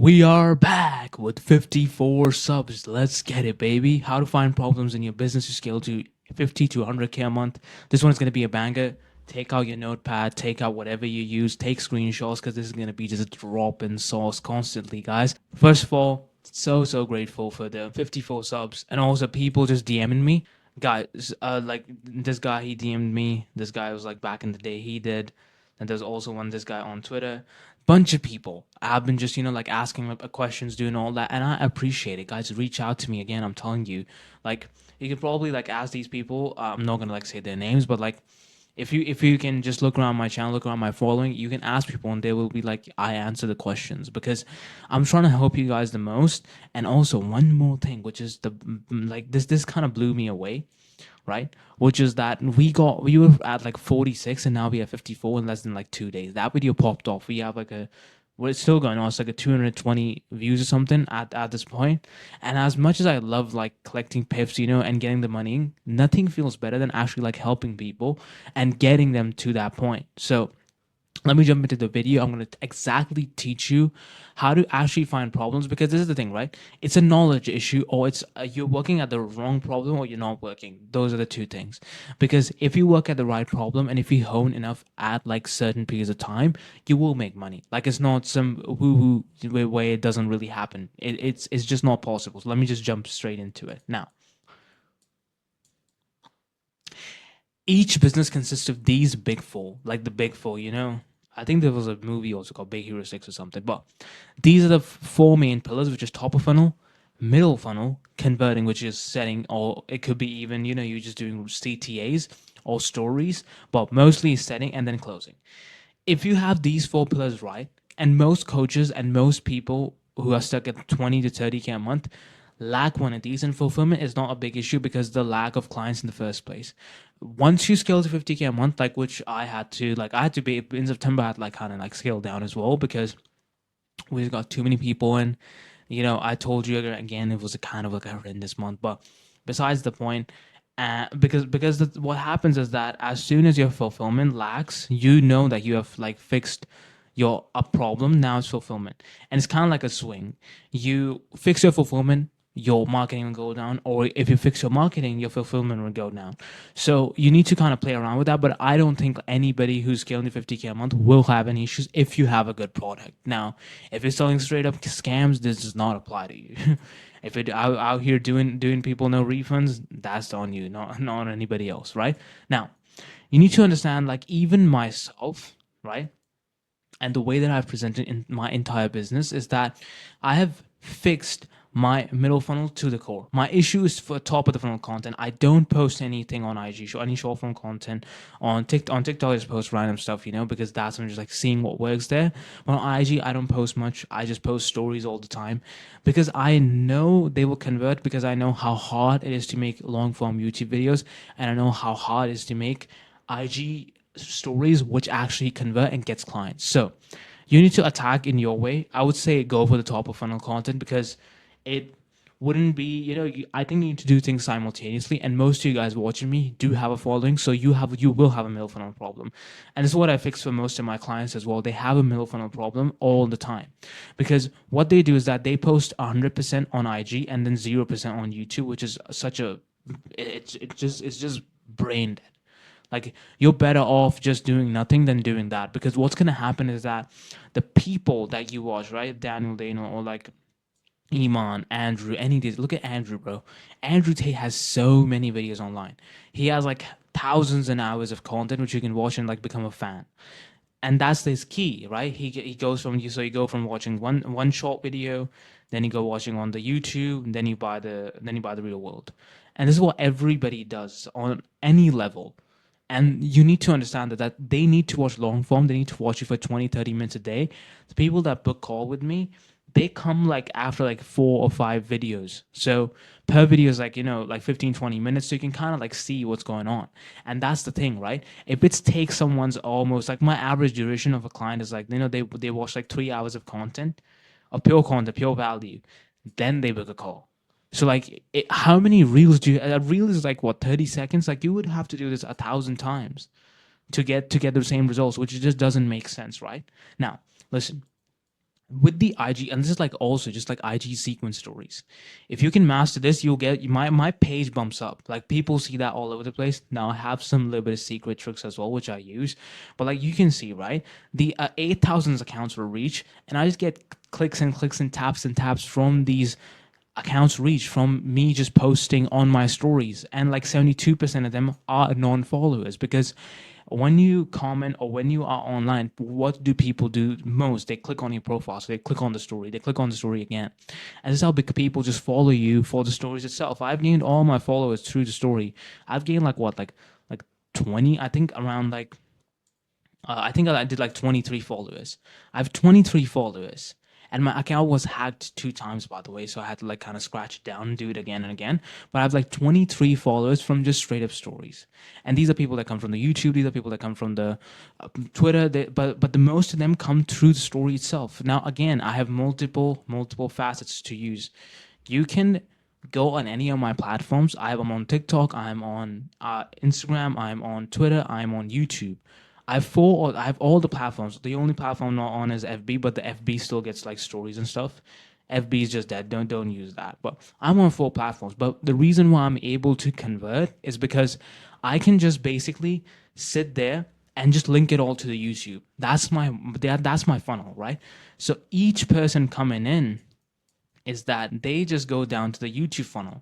We are back with 54 subs. Let's get it, baby. How to find problems in your business to scale to 50 to 100K a month. This one's going to be a banger. Take out your notepad, take out whatever you use, take screenshots because this is going to be just a drop in sauce constantly, guys. First of all, so grateful for the 54 subs and also people just DMing me. Guys, like this guy, he DM'd me. This guy was like back in the day, he did. And there's also this guy on Twitter. Bunch of people have been just like asking questions, doing all that, and I appreciate it, guys. Reach out to me again. I'm telling you, like you can probably like ask these people. I'm not gonna like say their names, but like if you can just look around my channel, look around my following, you can ask people and they will be like, I answer the questions because I'm trying to help you guys the most. And also one more thing, which is the like this kind of blew me away, right? Which is that we were at like 46 and now we have 54 in less than like 2 days. That video popped off. We have like a well, it's still going on. It's like a 220 views or something at this point. And as much as I love like collecting pips, and getting the money, nothing feels better than actually like helping people and getting them to that point. So let me jump into the video. I'm going to exactly teach you how to actually find problems because this is the thing, right? It's a knowledge issue, or it's you're working at the wrong problem, or you're not working. Those are the two things. Because if you work at the right problem and if you hone enough at like certain periods of time, you will make money. Like it's not some woo woo way it doesn't really happen. It's just not possible. So let me just jump straight into it now. Each business consists of these big four, like the big four. I think there was a movie also called Big Hero 6 or something, but these are the four main pillars, which is top of funnel, middle funnel, converting, which is setting, or it could be even, you're just doing CTAs or stories, but mostly setting and then closing. If you have these four pillars right, and most coaches and most people who are stuck at 20 to 30K a month lack one of these, and fulfillment is not a big issue because the lack of clients in the first place. Once you scale to 50K a month, like which I had to be in September, I had like kind of like scale down as well because we got too many people in. I told you again it was a kind of like a horrendous month, but besides the point, because what happens is that as soon as your fulfillment lacks, you know that you have like fixed your a problem. Now it's fulfillment, and it's kind of like a swing. You fix your fulfillment, your marketing will go down, or if you fix your marketing, your fulfillment will go down. So you need to kind of play around with that. But I don't think anybody who's scaling to 50K a month will have any issues if you have a good product. Now, if you're selling straight up scams, this does not apply to you. If it out here doing people no refunds, that's on you, not on anybody else, right? Now, you need to understand, like even myself, right? And the way that I've presented in my entire business is that I have fixed my middle funnel to the core. My issue is for top of the funnel content. I don't post anything on IG, show any short form content on TikTok. On TikTok, I just post random stuff, because that's when I'm just like seeing what works there. But on IG, I don't post much. I just post stories all the time because I know they will convert because I know how hard it is to make long form YouTube videos, and I know how hard it is to make IG stories which actually convert and gets clients. So you need to attack in your way. I would say go for the top of funnel content because it wouldn't be, I think you need to do things simultaneously. And most of you guys watching me do have a following, so you will have a middle funnel problem. And this is what I fix for most of my clients as well. They have a middle funnel problem all the time because what they do is that they post 100% on IG and then 0% on YouTube, which is such a it's just brain dead. Like you're better off just doing nothing than doing that because what's gonna happen is that the people that you watch, right, Daniel Dano or like Iman, Andrew, any of these. Look at Andrew, bro. Andrew Tate has so many videos online. He has like thousands and hours of content which you can watch and like become a fan. And that's his key, right? He goes from you. So you go from watching one short video, then you go watching on the YouTube, and then you buy the real world. And this is what everybody does on any level. And you need to understand that they need to watch long form. They need to watch you for 20, 30 minutes a day. The people that book call with me, they come like after like 4 or 5 videos. So per video is like, like 15, 20 minutes. So you can kind of like see what's going on. And that's the thing, right? If it takes someone's almost like my average duration of a client is like, they watch like 3 hours of content, of pure content, pure value. Then they book a call. So like, how many reels do you? A reel is like what 30 seconds. Like you would have to do this 1,000 times to get the same results, which just doesn't make sense, right? Now, listen. with the IG, and this is like also just like IG sequence stories. If you can master this, you'll get my page bumps up. Like people see that all over the place. Now I have some little bit of secret tricks as well, which I use, but like you can see, right? The 8,000 accounts will reach, and I just get clicks and taps from these accounts reach from me just posting on my stories, and like 72% of them are non-followers, because when you comment or when you are online, what do people do most? They click on your profile, so they click on the story, they click on the story again, and this is how people just follow you for the stories itself. I've gained all my followers through the story. I've gained like what, like 20, I think, around like I think I did like 23 followers. I have 23 followers. And my account was hacked 2 times, by the way. So I had to like kind of scratch it down and do it again and again. But I have like 23 followers from just straight up stories. And these are people that come from the YouTube. These are people that come from the Twitter. But the most of them come through the story itself. Now, again, I have multiple facets to use. You can go on any of my platforms. I'm on TikTok. I'm on Instagram. I'm on Twitter. I'm on YouTube. I have all the platforms. The only platform I'm not on is FB, but the FB still gets like stories and stuff. FB is just dead. Don't use that. But I'm on 4 platforms. But the reason why I'm able to convert is because I can just basically sit there and just link it all to the YouTube. That's my funnel, right? So each person coming in is that they just go down to the YouTube funnel.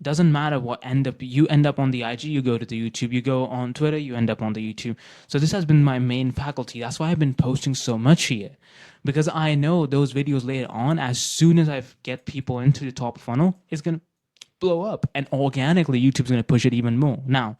Doesn't matter what end up on the IG, you go to the YouTube. You go on Twitter, you end up on the YouTube. So this has been my main faculty. That's why I've been posting so much here, because I know those videos later on, as soon as I get people into the top funnel, it's gonna blow up, and organically YouTube's gonna push it even more. Now,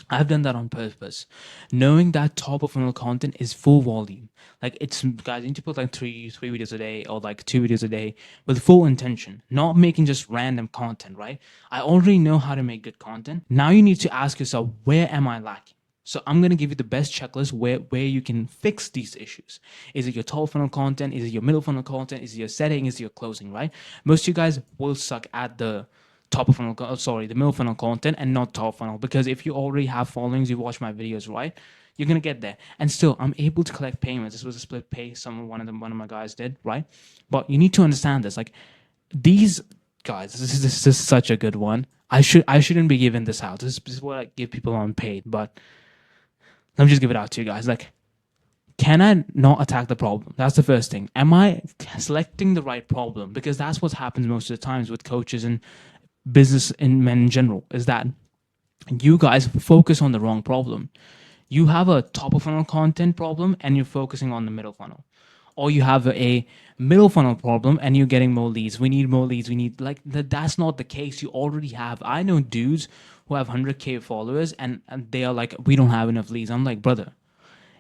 I've done that on purpose, knowing that top of funnel content is full volume. Like, it's, guys, you need to put like three videos a day or like 2 videos a day with full intention, not making just random content, right? I already know how to make good content. Now you need to ask yourself, where am I lacking? So I'm gonna give you the best checklist where you can fix these issues. Is it your top funnel content? Is it your middle funnel content? Is it your setting? Is it your closing? Right? Most of you guys will suck at the the middle funnel content and not top funnel, because if you already have followings, you watch my videos, right? You're gonna get there, and still, I'm able to collect payments. This was a split pay. One of my guys did, right? But you need to understand this. Like, these guys, this is such a good one. I shouldn't be giving this out. This is what I give people unpaid, but let me just give it out to you guys. Like, can I not attack the problem? That's the first thing. Am I selecting the right problem? Because that's what happens most of the times with coaches and business and men in general, is that you guys focus on the wrong problem. You have a top of funnel content problem and you're focusing on the middle funnel. Or you have a middle funnel problem and you're getting more leads. We need more leads. We need, like, that's not the case. You already have. I know dudes who have 100K followers and they are like, we don't have enough leads. I'm like, brother,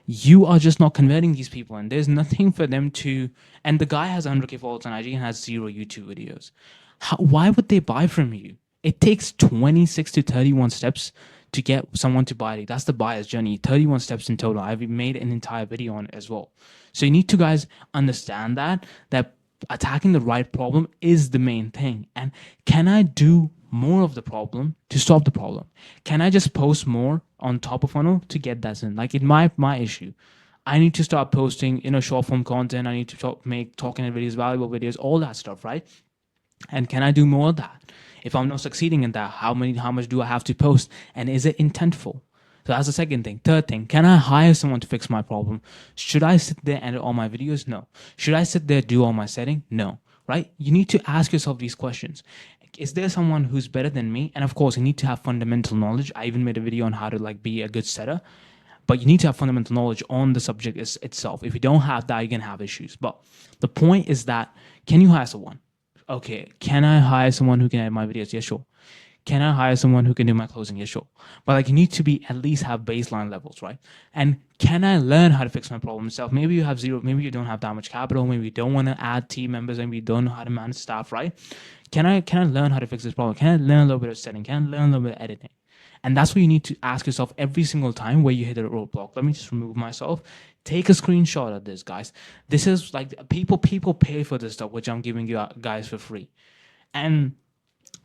you are just not converting these people, and there's nothing for them to. And the guy has 100K followers on IG and has 0 YouTube videos. Why would they buy from you? It takes 26 to 31 steps to get someone to buy it. That's the buyer's journey. 31 steps in total. I've made an entire video on it as well. So you need to, guys, understand that attacking the right problem is the main thing. And can I do more of the problem to stop the problem? Can I just post more on top of funnel to get that in? Like, in my issue, I need to start posting, short form content. I need to make talking videos, valuable videos, all that stuff, right? And can I do more of that? If I'm not succeeding in that, how much do I have to post? And is it intentful? So that's the second thing. Third thing, can I hire someone to fix my problem? Should I sit there and edit all my videos? No. Should I sit there do all my setting? No. Right? You need to ask yourself these questions. Is there someone who's better than me? And of course, you need to have fundamental knowledge. I even made a video on how to be a good setter. But you need to have fundamental knowledge on the subject itself. If you don't have that, you're going to have issues. But the point is that, can you hire someone? Okay, can I hire someone who can edit my videos? Yeah, sure. Can I hire someone who can do my closing? Yeah, sure. But you need to be at least have baseline levels, right? And can I learn how to fix my problem myself? Maybe you have zero, maybe you don't have that much capital, maybe you don't want to add team members, maybe you don't know how to manage staff, right? Can I learn how to fix this problem? Can I learn a little bit of setting? Can I learn a little bit of editing? And that's what you need to ask yourself every single time where you hit a roadblock. Let me just remove myself. Take a screenshot of this, guys. This is people pay for this stuff, which I'm giving you guys for free. And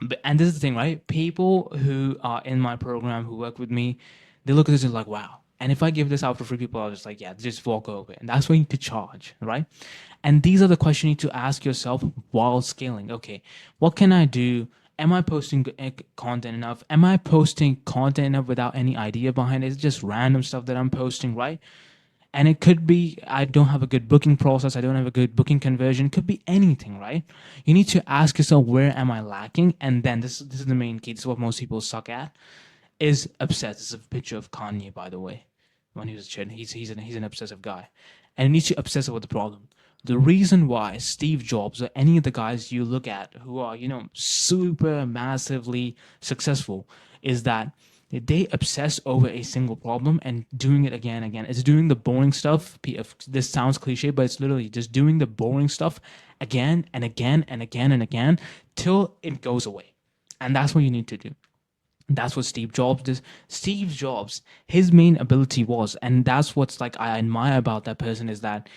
this is the thing, right? People who are in my program, who work with me, they look at this and like, wow, And if I give this out for free, people are just like, yeah, just walk over. And that's when you need to charge, right? And these are the questions you need to ask yourself while scaling. Okay, what can I do? Am I posting content enough? Am I posting content enough without any idea behind it? It's just random stuff that I'm posting, right? And it could be I don't have a good booking process, I don't have a good booking conversion. It could be anything, right? You need to ask yourself, where am I lacking? And then this is the main key. This is what most people suck at. Is obsessed. This is a picture of Kanye, by the way. When he was a kid, he's an obsessive guy, and you need to obsess about the problem. The reason why Steve Jobs or any of the guys you look at who are super massively successful is that they obsess over a single problem and doing it again and again. It's doing the boring stuff. This sounds cliche, but it's literally just doing the boring stuff again and again and again and again till it goes away. And that's what you need to do. That's what Steve Jobs did. Steve Jobs, his main ability was, and that's what's like I admire about that person, is that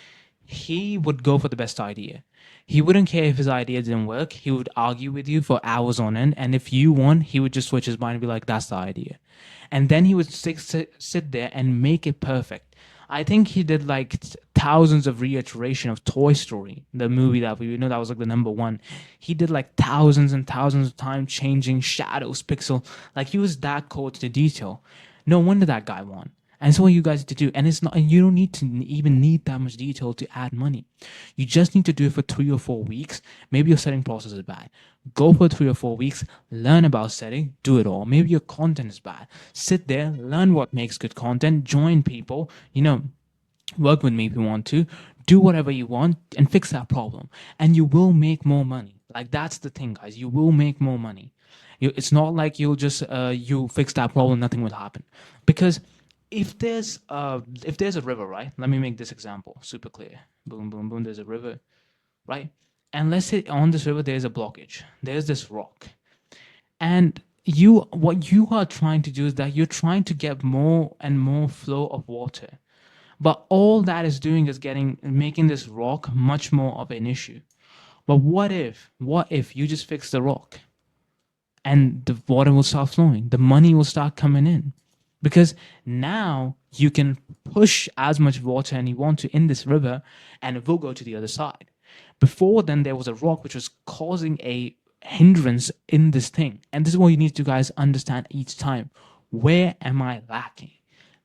he would go for the best idea. He wouldn't care if his idea didn't work. He would argue with you for hours on end. And if you won, he would just switch his mind and be like, that's the idea. And then he would sit there and make it perfect. I think he did like thousands of reiteration of Toy Story, the movie that we know that was like the number one. He did like thousands and thousands of times changing shadows, pixel. Like he was that close to detail. No wonder that guy won. And it's what you guys need to do. And it's not, and you don't need to even need that much detail to add money. You just need to do it for 3 or 4 weeks. Maybe your setting process is bad. Go for 3 or 4 weeks, learn about setting, do it all. Maybe your content is bad. Sit there, learn what makes good content, join people, work with me if you want to, do whatever you want and fix that problem. And you will make more money. Like that's the thing, guys. You will make more money. It's not like you'll just you fix that problem, nothing will happen. Because if there's a river, right? Let me make this example super clear. Boom, boom, boom. There's a river, right? And let's say on this river there's a blockage. There's this rock, and what you are trying to do is that you're trying to get more and more flow of water, but all that is doing is making this rock much more of an issue. But what if you just fix the rock and the water will start flowing, the money will start coming in, because now you can push as much water as you want to in this river and it will go to the other side. Before then, there was a rock which was causing a hindrance in this thing. And this is what you need to guys understand each time. Where am I lacking?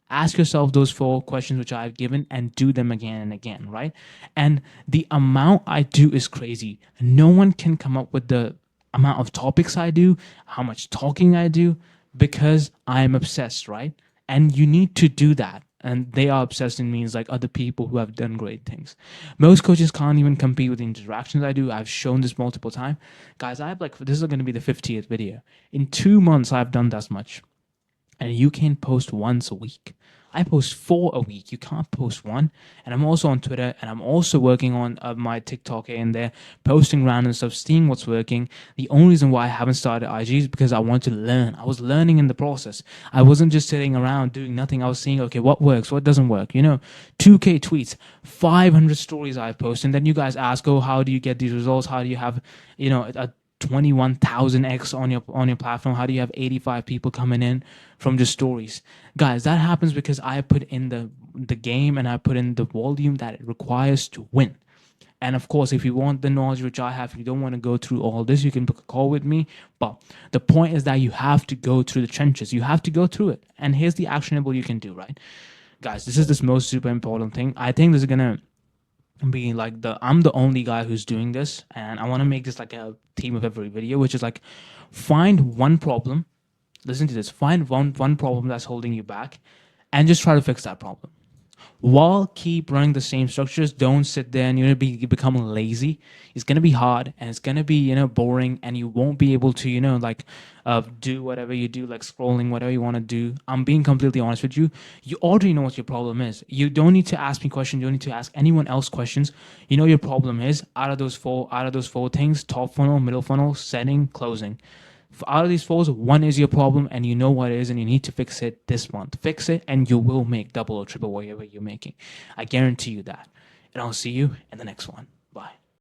Ask yourself those 4 questions which I've given and do them again and again, right? And the amount I do is crazy. No one can come up with the amount of topics I do, how much talking I do, because I'm obsessed, right? And you need to do that. And they are obsessed in means like other people who have done great things. Most coaches can't even compete with the interactions I do. I've shown this multiple times. Guys, I have this is going to be the 50th video. In 2 months, I've done that much. And you can post once a week. I post 4 a week. You can't post one. And I'm also on Twitter, and I'm also working on my TikTok here and there, posting random stuff, seeing what's working. The only reason why I haven't started IG is because I want to learn. I was learning in the process. I wasn't just sitting around doing nothing. I was seeing, okay, what works, what doesn't work. 2K tweets, 500 stories I post, and then you guys ask, oh, how do you get these results? How do you have, a 21,000x on your platform? How do you have 85 people coming in from just stories? Guys, that happens because I put in the game and I put in the volume that it requires to win. And of course, if you want the knowledge which I have, if you don't want to go through all this, you can book a call with me. But the point is that you have to go through the trenches. You have to go through it. And here's the actionable you can do, right? Guys, this is the most super important thing. I think this is gonna be like I'm the only guy who's doing this, and I want to make this like a theme of every video, which is like find one problem. Listen to this. Find one problem that's holding you back and just try to fix that problem. While keep running the same structures, don't sit there and become lazy. It's gonna be hard and it's gonna be boring, and you won't be able to do whatever you do, like scrolling, whatever you want to do. I'm being completely honest with you. You already know what your problem is. You don't need to ask me questions. You don't need to ask anyone else questions. You know your problem is out of those four things: top funnel, middle funnel, setting, closing. Out of these 4s, one is your problem, and you know what it is, and you need to fix it this month. Fix it, and you will make double or triple whatever you're making. I guarantee you that. And I'll see you in the next one. Bye.